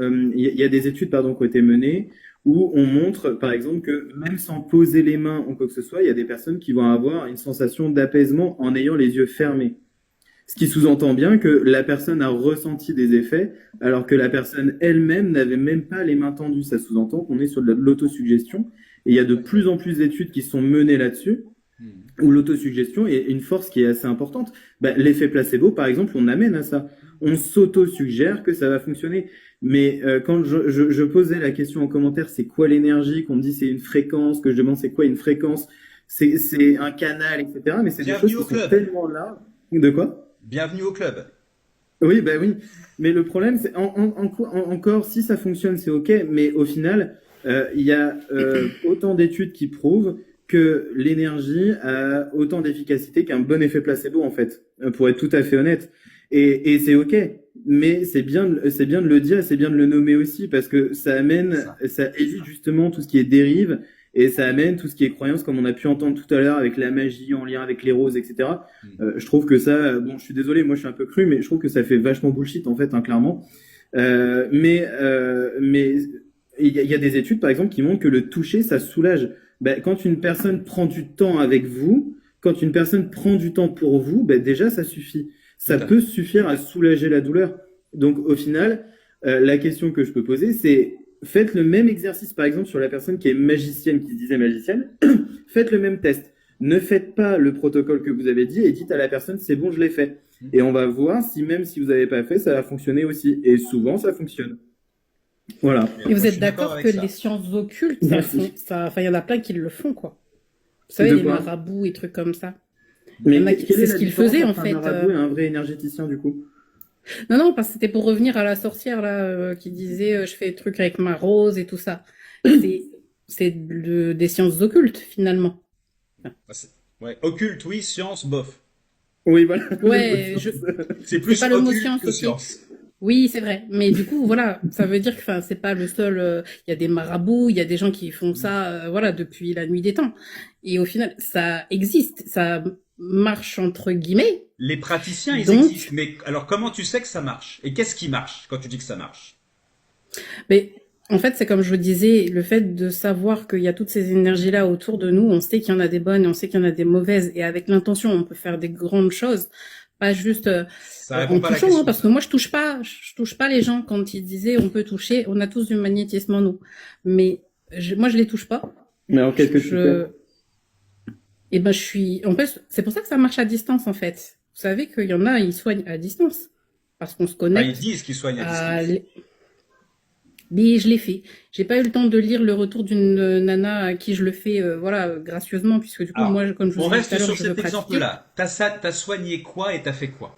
il y a des études pardon, qui ont été menées où on montre, par exemple, que même sans poser les mains ou quoi que ce soit, il y a des personnes qui vont avoir une sensation d'apaisement en ayant les yeux fermés. Ce qui sous-entend bien que la personne a ressenti des effets, alors que la personne elle-même n'avait même pas les mains tendues. Ça sous-entend qu'on est sur de l'autosuggestion. Et il y a de plus D'accord. en plus d'études qui sont menées là-dessus, Hmm. où l'autosuggestion est une force qui est assez importante. Bah, l'effet placebo, par exemple, on amène à ça. On s'auto-suggère que ça va fonctionner. Mais quand je posais la question en commentaire, c'est quoi l'énergie, qu'on me dit c'est une fréquence, que je demande c'est quoi une fréquence, c'est un canal, etc. Mais c'est des choses Bienvenue qui au sont club. tellement là. De quoi? Bienvenue au club. Oui, bah oui. Mais le problème, c'est encore si ça fonctionne, c'est ok. Mais au final, il y a autant d'études qui prouvent que l'énergie a autant d'efficacité qu'un bon effet placebo, en fait, pour être tout à fait honnête. Et c'est ok. Mais c'est bien de le dire et c'est bien de le nommer aussi parce que C'est ça. ça C'est évite ça. justement tout ce qui est dérive et ça amène tout ce qui est croyance, comme on a pu entendre tout à l'heure avec la magie en lien avec les roses, etc. Hmm. Je trouve que ça, bon, je suis désolé, moi je suis un peu cru, mais je trouve que ça fait vachement bullshit en fait, hein, clairement. Mais il y a des études par exemple qui montrent que le toucher ça soulage. Ben, quand une personne prend du temps avec vous, quand une personne prend du temps pour vous, ben, déjà ça suffit. Tout Ça à peut fait. suffire à soulager la douleur. Donc au final, la question que je peux poser, c'est faites le même exercice par exemple sur la personne qui est magicienne, qui se disait magicienne, faites le même test. Ne faites pas le protocole que vous avez dit et dites à la personne c'est bon, je l'ai fait. Hmm. Et on va voir si même si vous n'avez pas fait, ça va fonctionner aussi. Et souvent, ça fonctionne. Voilà. Et vous Moi, je êtes suis d'accord d'accord avec que les ça. sciences occultes, ça font, Merci. ça, enfin, il y en a plein qui le font, quoi. Vous savez, De les quoi? marabouts et trucs comme ça. Il y en Mais a quelle est c'est ce la qu'ils différence faisaient, en entre un fait. marabout et un vrai énergéticien, du coup? Non, non, parce que c'était pour revenir à la sorcière, là, qui disait, je fais des trucs avec ma rose et tout ça. C'est, des sciences occultes, finalement. Ah, ouais. Occulte, oui. Science, bof. Oui, voilà, le mot Ouais, sens. C'est c'est plus pas le mot occulte science, que ok. science. Oui, c'est vrai. Mais du coup, voilà, ça veut dire que, enfin, c'est pas le seul. Il y a des marabouts, il y a des gens qui font Hmm. ça, voilà, depuis la nuit des temps. Et au final, ça existe, ça marche entre guillemets. Les praticiens, ils existent. Donc, Mais alors, comment tu sais que ça marche? Et qu'est-ce qui marche quand tu dis que ça marche? mais en fait, c'est comme je vous disais, le fait de savoir qu'il y a toutes ces énergies-là autour de nous, on sait qu'il y en a des bonnes, et on sait qu'il y en a des mauvaises, et avec l'intention, on peut faire des grandes choses, pas juste Ça répond en pas à la touchant, hein, question, parce que ça. moi je touche pas les gens quand ils disaient on peut toucher, on a tous du magnétisme en nous, mais moi je les touche pas. Mais alors, qu'est-ce que tu fais? Je et ben je suis, en fait, c'est pour ça que ça marche à distance en fait. Vous savez qu'il y en a, ils soignent à distance parce qu'on se Enfin, ils connecte disent qu'ils soignent à à distance. mais je l'ai fait. J'ai pas eu le temps de lire le retour d'une nana à qui je le fais, voilà, gracieusement, puisque du coup, Alors, moi, comme je vous on ai dit tout reste à l'heure, sur je veux cet pratiquer. exemple-là. T'as soigné quoi et t'as fait quoi?